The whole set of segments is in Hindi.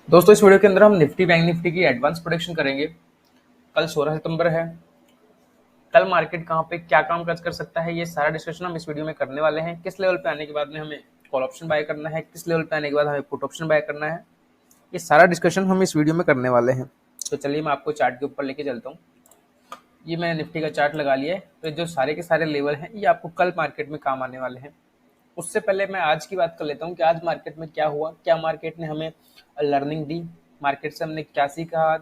दोस्तों इस वीडियो के अंदर हम निफ्टी बैंक निफ्टी की एडवांस प्रोडिक्शन करेंगे। कल 16 सितंबर है। कल मार्केट कहां पे क्या काम काज कर सकता है, ये सारा डिस्कशन हम इस वीडियो में करने वाले हैं। किस लेवल पे आने के बाद में हमें कॉल ऑप्शन बाय करना है, किस लेवल पे आने के बाद हमें पुट ऑप्शन बाय करना है, ये सारा डिस्कशन हम इस वीडियो में करने वाले हैं। तो चलिए मैं आपको चार्ट के ऊपर लेके चलता हूँ। ये मैंने निफ्टी का चार्ट लगा लिया है। तो जो सारे के सारे लेवल हैं ये आपको कल मार्केट में काम आने वाले हैं। उससे पहले मैं आज की बात कर लेता हूँ कि आज मार्केट में क्या हुआ, क्या मार्केट ने हमें लर्निंग दी, मार्केट से हमने क्या सीखा आज,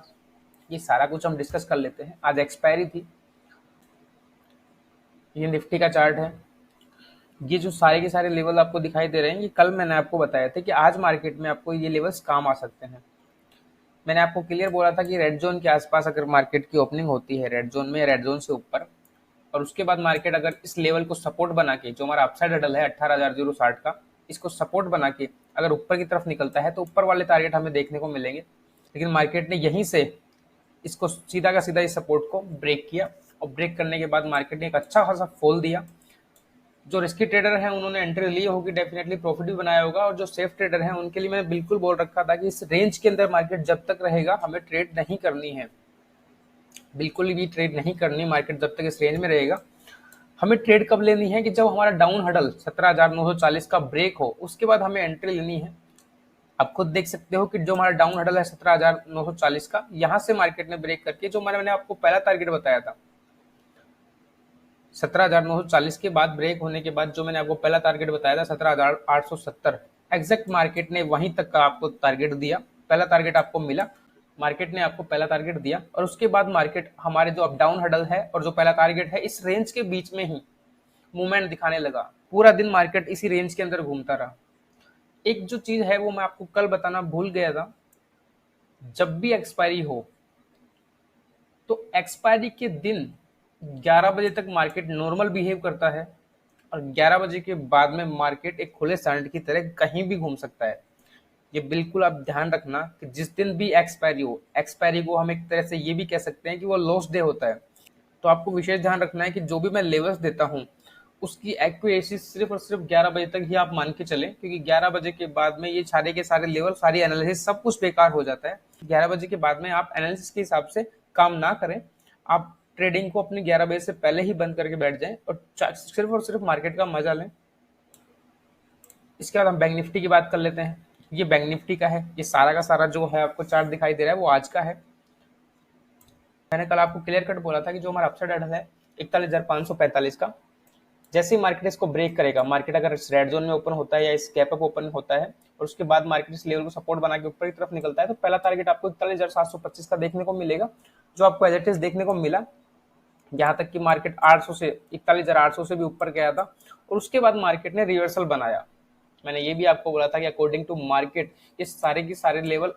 ये सारा कुछ हम डिस्कस कर लेते हैं। आज एक्सपायरी थी। ये निफ्टी का चार्ट है। ये जो सारे के सारे लेवल आपको दिखाई दे रहे हैं, ये कल मैंने आपको बताया था कि आज मार्केट में आपको ये लेवल्स काम आ सकते हैं। मैंने आपको क्लियर बोला था कि रेड जोन के आसपास अगर मार्केट की ओपनिंग होती है, रेड जोन में, रेड जोन से ऊपर, और उसके बाद मार्केट अगर इस लेवल को सपोर्ट बना के, जो हमारा अपसाइड हडल है 18,060 का, इसको सपोर्ट बना के अगर ऊपर की तरफ निकलता है तो ऊपर वाले टारगेट हमें देखने को मिलेंगे। लेकिन मार्केट ने यहीं से इसको सीधा का सीधा इस सपोर्ट को ब्रेक किया, और ब्रेक करने के बाद मार्केट ने एक अच्छा खासा फॉल दिया। जो रिस्की ट्रेडर हैं उन्होंने एंट्री ली होगी, डेफिनेटली प्रॉफिट भी बनाया होगा, और जो सेफ ट्रेडर हैं उनके लिए मैंने बिल्कुल बोल रखा था कि इस रेंज के अंदर मार्केट जब तक रहेगा हमें ट्रेड नहीं करनी है, बिल्कुल भी ट्रेड नहीं करनी मार्केट जब तक इस रेंज में रहेगा। हमें ट्रेड कब लेनी है कि जब हमारा डाउन हडल 17,940 का ब्रेक हो, उसके बाद हमें एंट्री लेनी है। आप खुद देख सकते हो कि जो हमारा डाउन हडल है 17,940 का, यहां से मार्केट ने ब्रेक करके जो मैंने आपको पहला टारगेट बताया था 17,940 के बाद ब्रेक होने के बाद जो मैंने आपको पहला टारगेट बताया था 17,870, एग्जैक्ट मार्केट ने वहीं तक का आपको टारगेट दिया। पहला टारगेट आपको मिला, मार्केट ने आपको पहला टारगेट दिया, और उसके बाद मार्केट हमारे जो अप डाउन हडल है और जो पहला टारगेट है, इस रेंज के बीच में ही मूवमेंट दिखाने लगा। पूरा दिन मार्केट इसी रेंज के अंदर घूमता रहा। एक जो चीज है वो मैं आपको कल बताना भूल गया था, जब भी एक्सपायरी हो तो एक्सपायरी के दिन 11 बजे तक मार्केट नॉर्मल बिहेव करता है, और 11 बजे के बाद में मार्केट एक खुले सांड की तरह कहीं भी घूम सकता है। ये बिल्कुल आप ध्यान रखना कि जिस दिन भी एक्सपायरी हो, एक्सपायरी को हम एक तरह से ये भी कह सकते हैं कि वो लॉस डे होता है। तो आपको विशेष ध्यान रखना है कि जो भी मैं लेवल्स देता हूँ उसकी एक्यूरेसी सिर्फ और सिर्फ 11 बजे तक ही आप मान के चलें, क्योंकि 11 बजे के बाद में ये सारे के सारे लेवल, सारी एनालिसिस, सब कुछ बेकार हो जाता है। 11 बजे के बाद में आप एनालिसिस के हिसाब से काम ना करें, आप ट्रेडिंग को अपनी 11 बजे से पहले ही बंद करके बैठ जाएं और सिर्फ मार्केट का मजा लें। इसके बाद हम बैंक निफ्टी की बात कर लेते हैं। ये बैंक निफ्टी का है। ये सारा का सारा जो है आपको चार्ट दिखाई दे रहा है वो आज का है। मैंने कल आपको क्लियर कट बोला था कि जो हमारा अपसाइड हडल है 41,545 का, जैसे ही मार्केट इसको ब्रेक करेगा, मार्केट अगर इस रेड जोन में ओपन होता है या इस गैप अप ओपन होता है और उसके बाद मार्केट इस लेवल को सपोर्ट बना के ऊपर की तरफ निकलता है, तो पहला टारगेट आपको 41,725 का देखने को मिलेगा, जो आपको एज इट इज देखने को मिला। यहाँ तक कि मार्केट 800 से 41,800 से भी ऊपर गया था, और उसके बाद मार्केट ने रिवर्सल बनाया। मैंने ये भी आपको बोला था कि अकॉर्डिंग टू मार्केट ये सारे के सारे लेवल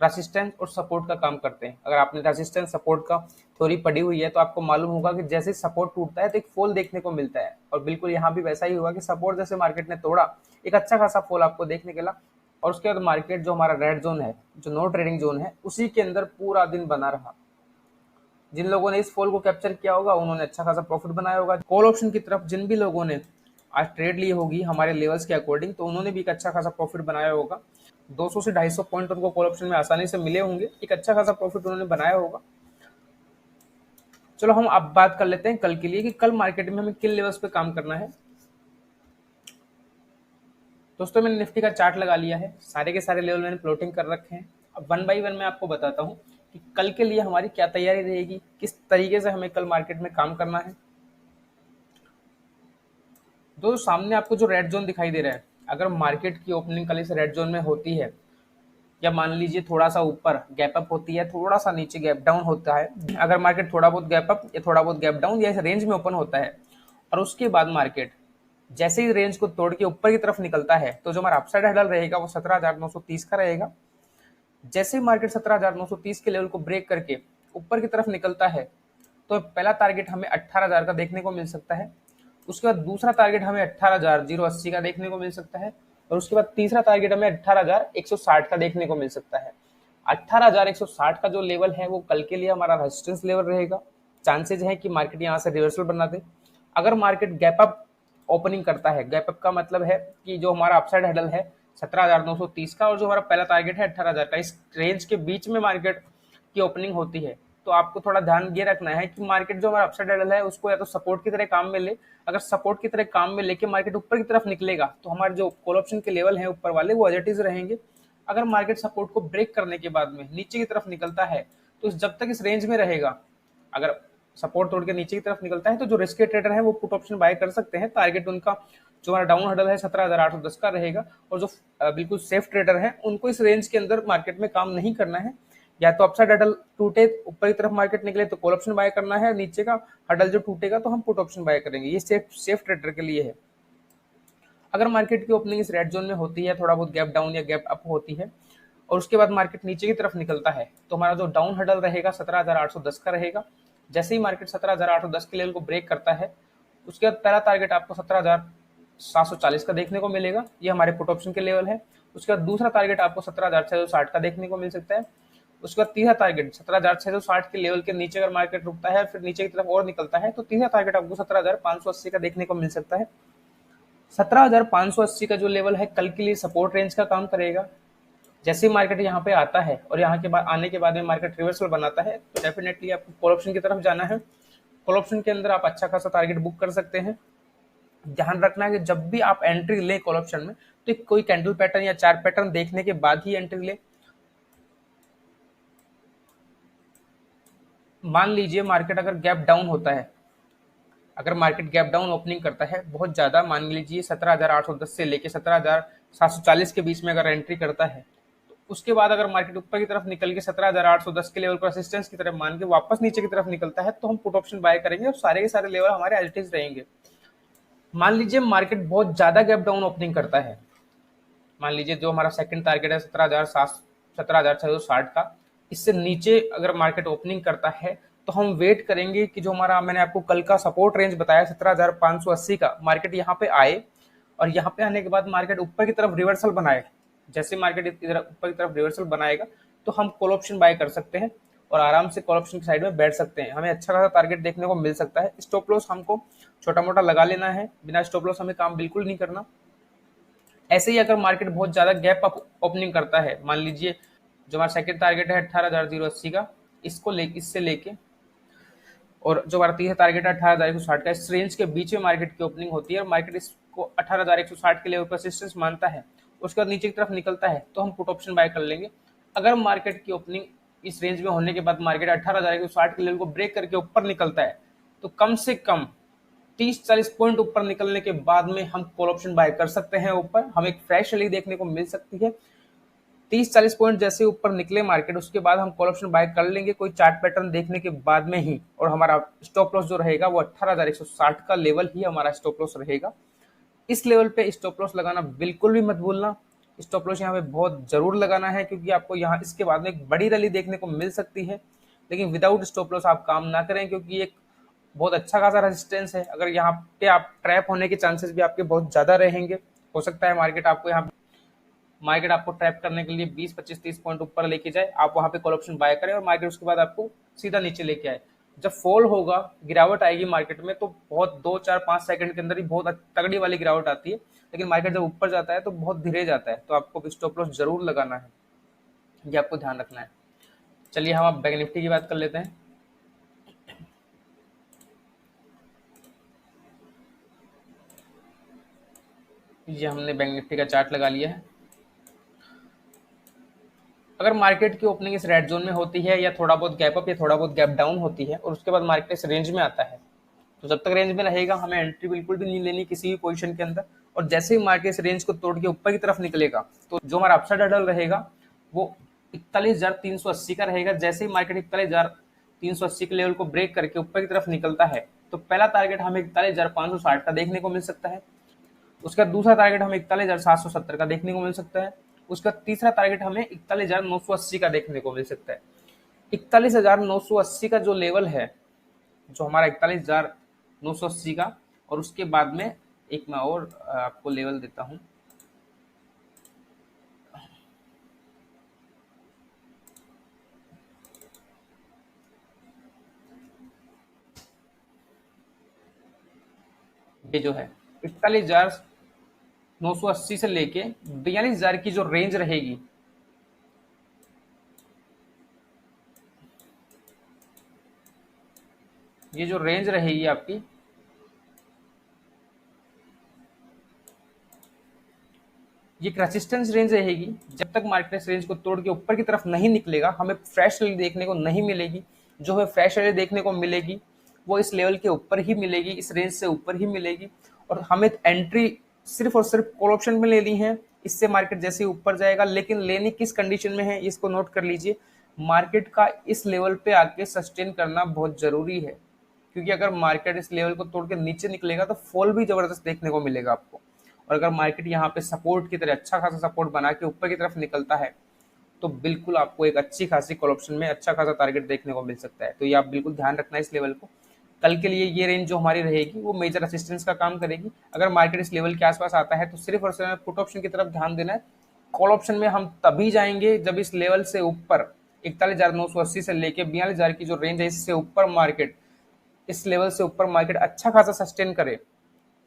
रेसिस्टेंस और सपोर्ट का काम करते हैं। अगर आपने रेसिस्टेंस सपोर्ट का थ्योरी पढ़ी हुई है तो आपको मालूम होगा कि जैसे सपोर्ट टूटता है तो एक फॉल देखने को मिलता है, और बिल्कुल यहाँ भी वैसा ही हुआ कि सपोर्ट जैसे मार्केट ने तोड़ा, एक अच्छा खासा फॉल आपको देखने के लिए, और उसके बाद मार्केट जो हमारा रेड जोन है, जो नो ट्रेडिंग जोन है, उसी के अंदर पूरा दिन बना रहा। जिन लोगों ने इस फॉल को कैप्चर किया होगा उन्होंने अच्छा खासा प्रॉफिट बनाया होगा। कॉल ऑप्शन की तरफ जिन भी लोगों ने आज ट्रेड ली होगी हमारे लेवल्स के अकॉर्डिंग, तो उन्होंने भी एक अच्छा खासा प्रॉफिट बनाया होगा। 200 से 250 पॉइंट उनको कॉल ऑप्शन में आसानी से मिले होंगे, एक अच्छा खासा प्रॉफिट उन्होंने बनाया होगा। चलो हम अब बात कर लेते हैं कल के लिए कि कल मार्केट में हमें किन लेवल्स पे काम करना है। दोस्तों मैंने निफ्टी का चार्ट लगा लिया है, सारे के सारे लेवल मैंने प्लॉटिंग कर रखे हैं। अब वन बाई वन मैं आपको बताता हूँ कि कल के लिए हमारी क्या तैयारी रहेगी, किस तरीके से हमें कल मार्केट में काम करना है। दोस्तों सामने आपको जो रेड जोन दिखाई दे रहा है, अगर मार्केट की ओपनिंग कल इस रेड जोन में होती है, या मान लीजिए थोड़ा सा ऊपर गैप अप होती है, थोड़ा सा नीचे गैप डाउन होता है, अगर मार्केट थोड़ा बहुत गैप अप या थोड़ा बहुत गैप डाउन या इस रेंज में ओपन होता है, और उसके बाद मार्केट जैसे ही रेंज को तोड़ के ऊपर की तरफ निकलता है, तो जो हमारा अपसाइड हेडल रहेगा वो 17,930 का रहेगा। जैसे ही मार्केट 17,930 के लेवल को ब्रेक करके ऊपर की तरफ निकलता है, तो पहला टारगेट हमें 18,000 का देखने को मिल सकता है। उसके बाद दूसरा टारगेट हमें 18,080 का देखने को मिल सकता है, और उसके बाद तीसरा टारगेट हमें 18,160 का देखने को मिल सकता है। 18,160 का जो लेवल है वो कल के लिए हमारा रेजिस्टेंस लेवल रहेगा। चांसेज है कि मार्केट यहाँ से रिवर्सल बना दे। अगर मार्केट गैप अप ओपनिंग करता है, गैप अप का मतलब है कि जो हमारा अपसाइड हेडल है 17,930 का, और जो हमारा पहला टारगेट है 18,000 का। इस रेंज के बीच में मार्केट की ओपनिंग होती है। तो आपको थोड़ा ध्यान ये रखना है कि मार्केट जो हमारा अपसाइड हैंडल है उसको या तो सपोर्ट की तरह काम में ले। अगर सपोर्ट की तरह काम में लेके मार्केट ऊपर की तरफ निकलेगा तो हमारे जो कॉल ऑप्शन के लेवल हैं ऊपर वाले वो एज इट इज रहेंगे। अगर मार्केट सपोर्ट को ब्रेक करने के बाद में नीचे की तरफ निकलता है तो जब तक इस रेंज में रहेगा, अगर सपोर्ट तोड़ के नीचे की तरफ निकलता है तो जो रिस्की ट्रेडर है वो पुट ऑप्शन बाय कर सकते हैं। टारगेट उनका जो हमारा डाउन हडल है 17,810 का रहेगा। और जो बिल्कुल सेफ ट्रेडर है उनको इस रेंज के अंदर मार्केट में काम नहीं करना है। या तो अपसाइड हडल टूटे ऊपर की तरफ मार्केट निकले तो कॉल ऑप्शन बाय करना है, नीचे का हडल जो टूटेगा तो हम पुट ऑप्शन बाय करेंगे। ये सेफ ट्रेडर के लिए है। अगर मार्केट की ओपनिंग इस रेड जोन में होती है, थोड़ा बहुत गैप डाउन या गैप अप होती है और उसके बाद मार्केट नीचे की तरफ निकलता है तो हमारा जो डाउन हडल रहेगा 17,810 का रहेगा। जैसे ही मार्केट 17,810 के लेवल को ब्रेक करता है उसके बाद पहला टारगेट आपको 17,740 का देखने को मिलेगा, ये हमारे पुट ऑप्शन के लेवल है। उसके बाद दूसरा टारगेट आपको 17,660 का देखने को मिल सकता है। उसके बाद तीसरा टारगेट 17,660 के लेवल के नीचे अगर मार्केट रुकता है फिर नीचे की तरफ और निकलता है तो तीसरा टारगेट आपको 17,580 का देखने को मिल सकता है। 17,580 का जो लेवल है कल के लिए सपोर्ट रेंज का काम करेगा। जैसे ही मार्केट यहाँ पे आता है और यहाँ के बाद आने के बाद में मार्केट रिवर्सल बनाता है तो डेफिनेटली आपको कॉल ऑप्शन की तरफ जाना है। कॉल ऑप्शन के अंदर आप अच्छा खासा टारगेट बुक कर सकते हैं। ध्यान रखना है कि जब भी आप एंट्री लें कॉल ऑप्शन में तो कोई कैंडल पैटर्न या चार्ट पैटर्न देखने के बाद ही एंट्री लें। मान लीजिए मार्केट अगर गैप डाउन होता है, अगर मार्केट गैप डाउन ओपनिंग करता है बहुत ज्यादा, मान लीजिए 17,810 से लेके 17,740 के बीच में अगर एंट्री करता है तो उसके बाद अगर मार्केट ऊपर की तरफ निकल के 17,810 के लेवल को रेसिस्टेंस की तरफ मान के वापस नीचे की तरफ निकलता है तो हम पुट ऑप्शन बाय करेंगे और सारे के सारे लेवल हमारे एज इट इज रहेंगे। मान लीजिए मार्केट बहुत ज्यादा गैप डाउन ओपनिंग करता है, मान लीजिए जो हमारा सेकंड टारगेट है 17,660 का, इससे नीचे अगर मार्केट ओपनिंग करता है तो हम वेट करेंगे कि जो हमारा मैंने आपको कल का सपोर्ट रेंज बताया 17,580 का, मार्केट यहाँ पे आए और यहाँ पे आने के बाद मार्केट ऊपर की तरफ रिवर्सल बनाए। जैसे मार्केट इधर ऊपर की तरफ रिवर्सल बनाएगा तो हम कॉल ऑप्शन बाय कर सकते हैं और आराम से कॉल ऑप्शन की साइड में बैठ सकते हैं। हमें अच्छा खासा टारगेट देखने को मिल सकता है। स्टॉप लॉस हमको छोटा मोटा लगा लेना है, बिना स्टॉप लॉस हमें काम बिल्कुल नहीं करना। ऐसे ही अगर मार्केट बहुत ज्यादा गैप अप ओपनिंग करता है, मान लीजिए जो हमारा सेकंड टारगेट है 18,080 का, इससे लेके और जो हमारा तीसरा टारगेट है 18,160 का, इस रेंज के बीच में मार्केट की ओपनिंग होती है और मार्केट इसको 18,160 के लेवल पर रेजिस्टेंस मानता है, उसके बाद नीचे की तरफ निकलता है तो हम पुट ऑप्शन बाय कर लेंगे। अगर मार्केट की ओपनिंग इस रेंज में होने के बाद मार्केट 18,160 के लेवल को ब्रेक करके ऊपर निकलता है तो कम से कम 30-40 पॉइंट ऊपर निकलने के बाद में हम कॉल ऑप्शन बाय कर सकते हैं। ऊपर हमें एक फ्रेश रैली देखने को मिल सकती है। 30-40 पॉइंट जैसे ऊपर निकले मार्केट उसके बाद हम कॉल ऑप्शन बाय कर लेंगे कोई चार्ट पैटर्न देखने के बाद में ही, और हमारा स्टॉप लॉस जो रहेगा वो 18,160 का लेवल ही हमारा स्टॉप लॉस रहेगा। इस लेवल पे स्टॉप लॉस लगाना बिल्कुल भी मत भूलना। स्टॉप लॉस यहाँ पे बहुत जरूर लगाना है क्योंकि आपको यहाँ इसके बाद में एक बड़ी रैली देखने को मिल सकती है, लेकिन विदाउट स्टॉप लॉस आप काम ना करें क्योंकि एक बहुत अच्छा खासा रेजिस्टेंस है। अगर यहाँ पे आप ट्रैप होने के चांसेस भी आपके बहुत ज्यादा रहेंगे। हो सकता है मार्केट आपको ट्रैप करने के लिए 20, 25, 30 पॉइंट ऊपर लेके जाए, आप वहां पे कॉल ऑप्शन बाय करें और मार्केट उसके बाद आपको सीधा नीचे लेके आए। जब फॉल होगा, गिरावट आएगी मार्केट में तो बहुत 2, 4, 5 सेकंड के अंदर ही बहुत तगड़ी वाली गिरावट आती है, लेकिन मार्केट जब ऊपर जाता है तो बहुत धीरे जाता है। तो आपको स्टॉप लॉस जरूर लगाना है, ये आपको ध्यान रखना है। चलिए हम अब बैंक निफ्टी की बात कर लेते हैं। ये हमने बैंक निफ्टी का चार्ट लगा लिया है। अगर मार्केट की ओपनिंग इस रेड जोन में होती है या थोड़ा बहुत गैप अप या थोड़ा बहुत गैप डाउन होती है और उसके बाद मार्केट इस रेंज में आता है तो जब तक रेंज में रहेगा हमें एंट्री बिल्कुल भी नहीं लेनी किसी भी पोजीशन के अंदर। और जैसे ही मार्केट इस रेंज को तोड़ के ऊपर की तरफ निकलेगा तो जो हमारा अपसाइड हर्डल रहेगा वो 41,380 का रहेगा। जैसे ही मार्केट 41,380 के लेवल को ब्रेक करके ऊपर की तरफ निकलता है तो पहला टारगेट हमें 41,560 का देखने को मिल सकता है। उसका दूसरा टारगेट हमें 41,770 का देखने को मिल सकता है। उसका तीसरा टारगेट हमें 41,980 का देखने को मिल सकता है। 41,980 का जो लेवल है, जो हमारा 41,980 का, और उसके बाद में एक मैं और आपको लेवल देता हूं, ये जो है 41,000 980 से लेके 42,000 की जो रेंज रहेगी, ये जो रेंज रहेगी आपकी, ये एक रेजिस्टेंस रेंज रहेगी। जब तक मार्केट इस रेंज को तोड़ के ऊपर की तरफ नहीं निकलेगा, हमें फ्रेश रैली देखने को नहीं मिलेगी। जो हमें फ्रेश रैली देखने को मिलेगी वो इस लेवल के ऊपर ही मिलेगी, इस रेंज से ऊपर ही मिलेगी। और हमें एंट्री सिर्फ और सिर्फ कॉल ऑप्शन में लेनी है। इससे मार्केट जैसे ही ऊपर जाएगा, लेकिन लेनी किस कंडीशन में है इसको नोट कर लीजिए। मार्केट का इस लेवल पे आके सस्टेन करना बहुत जरूरी है, क्योंकि अगर मार्केट इस लेवल को तोड़ के नीचे निकलेगा तो फॉल भी जबरदस्त देखने को मिलेगा आपको। और अगर मार्केट यहाँ पे सपोर्ट की तरह अच्छा खासा सपोर्ट बना के ऊपर की तरफ निकलता है, तो बिल्कुल आपको एक अच्छी खासी कॉल ऑप्शन में अच्छा खासा टारगेट देखने को मिल सकता है। तो ये आप बिल्कुल ध्यान रखना इस लेवल को। कल के लिए ये रेंज जो हमारी रहेगी वो मेजर असिस्टेंस का काम करेगी। अगर मार्केट इस लेवल के आसपास आता है तो सिर्फ और सिर्फ पुट ऑप्शन की तरफ ध्यान देना है। कॉल ऑप्शन में हम तभी जाएंगे जब इस लेवल से ऊपर 41,980 से लेके 42,000 की जो रेंज है, इससे ऊपर मार्केट, इस लेवल से ऊपर मार्केट अच्छा खासा सस्टेन करे,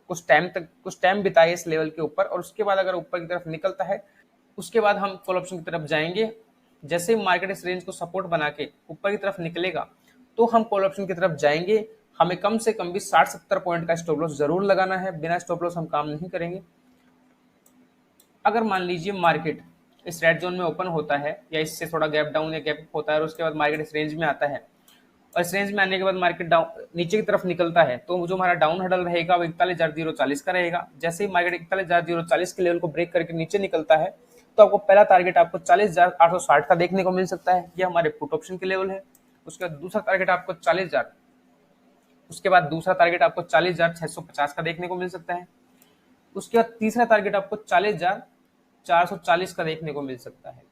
कुछ टाइम बिताए इस लेवल के ऊपर, और उसके बाद अगर ऊपर की तरफ निकलता है, उसके बाद हम कॉल ऑप्शन की तरफ जाएंगे। जैसे ही मार्केट इस रेंज को सपोर्ट बना के ऊपर की तरफ निकलेगा तो हम कॉल ऑप्शन की तरफ जाएंगे। हमें कम से कम भी 60-70 पॉइंट का स्टॉप लॉस जरूर लगाना है, बिना स्टॉप लॉस हम काम नहीं करेंगे। अगर मान लीजिए मार्केट इस रेड जोन में ओपन होता है या इससे थोड़ा गैप डाउन या गैप होता है और उसके बाद मार्केट इस रेंज में आता है, और इस रेंज में आने के बाद मार्केट डाउन नीचे की तरफ निकलता है, तो जो हमारा डाउन हडल रहेगा वो 41,040 का रहेगा। जैसे ही मार्केट 41,040 के लेवल को ब्रेक करके नीचे निकलता है, तो आपको पहला टारगेट आपको 40,860 का देखने को मिल सकता है। ये हमारे पुट ऑप्शन के लेवल है। उसके बाद दूसरा टारगेट आपको 40,000, उसके बाद दूसरा टारगेट आपको 40,650 का देखने को मिल सकता है। उसके बाद तीसरा टारगेट आपको 40,440 का देखने को मिल सकता है।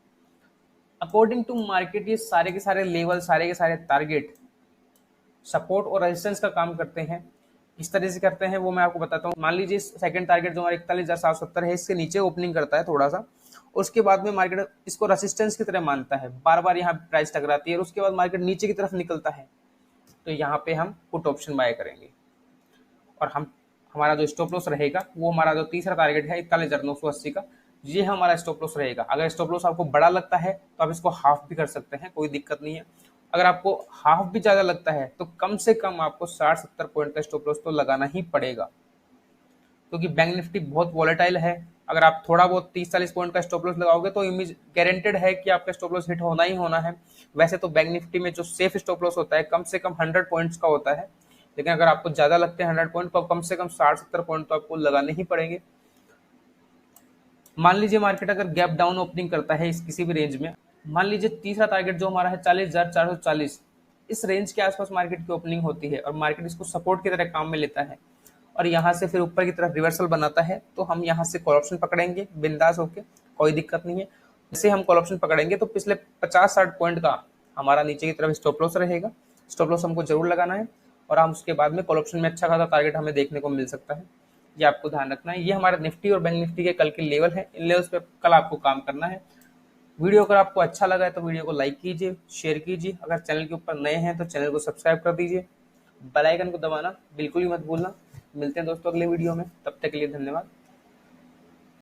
अकॉर्डिंग टू मार्केट ये सारे के सारे लेवल, सारे के सारे टारगेट सपोर्ट और रेजिस्टेंस का काम करते हैं। किस तरह से करते हैं वो मैं आपको बताता हूँ। मान लीजिए सेकंड टारगेट जो हमारा 41,770 है, इसके नीचे ओपनिंग करता है थोड़ा सा, उसके बाद में मार्केट इसको रेजिस्टेंस की तरह मानता है, बार बार यहाँ प्राइस टकराती है और उसके बाद मार्केट नीचे की तरफ निकलता है, तो यहाँ पे हम पुट ऑप्शन बाय करेंगे। और हमारा जो स्टॉप लॉस रहेगा वो हमारा जो तीसरा टारगेट है 41,980 का, ये हमारा स्टॉप लॉस रहेगा। अगर स्टॉप लॉस आपको बड़ा लगता है तो आप इसको हाफ भी कर सकते हैं, कोई दिक्कत नहीं है। अगर आपको हाफ भी ज्यादा लगता है तो कम से कम आपको 60-70 पॉइंट का स्टॉप लॉस तो लगाना ही पड़ेगा, क्योंकि बैंक निफ्टी बहुत वॉलेटाइल है। अगर आप थोड़ा बहुत 30-40 पॉइंट का स्टॉप लॉस लगाओगे तो इमेज गारंटेड है कि आपका स्टॉप लॉस हिट होना ही होना है। वैसे तो बैंक निफ्टी में जो सेफ स्टॉप लॉस होता है कम से कम 100 पॉइंट्स का होता है, लेकिन अगर आपको ज्यादा लगते हैं 100 पॉइंट, तो कम से कम 60-70 पॉइंट तो आपको लगाने ही पड़ेंगे। मान लीजिए मार्केट अगर गैप डाउन ओपनिंग करता है इस किसी भी रेंज में, मान लीजिए तीसरा टारगेट जो हमारा है 40,440, इस रेंज के आसपास मार्केट की ओपनिंग होती है और मार्केट इसको सपोर्ट की तरह काम में लेता है और यहाँ से फिर ऊपर की तरफ रिवर्सल बनाता है, तो हम यहाँ से कॉल ऑप्शन पकड़ेंगे बिंदास होके, कोई दिक्कत नहीं है। जैसे हम कॉल ऑप्शन पकड़ेंगे तो पिछले 50-60 पॉइंट का हमारा नीचे की तरफ स्टॉप लॉस रहेगा। स्टॉप लॉस हमको जरूर लगाना है और हम उसके बाद में कॉल ऑप्शन में अच्छा खासा टारगेट हमें देखने को मिल सकता है। ये आपको ध्यान रखना है। ये हमारा निफ्टी और बैंक निफ्टी के कल के लेवल है, इन लेवल्स पे कल आपको काम करना है। वीडियो अगर आपको अच्छा लगा है तो वीडियो को लाइक कीजिए, शेयर कीजिए। अगर चैनल के ऊपर नए हैं तो चैनल को सब्सक्राइब कर दीजिए। बेल आइकन को दबाना बिल्कुल ही मत भूलना। मिलते हैं दोस्तों अगले वीडियो में, तब तक के लिए धन्यवाद।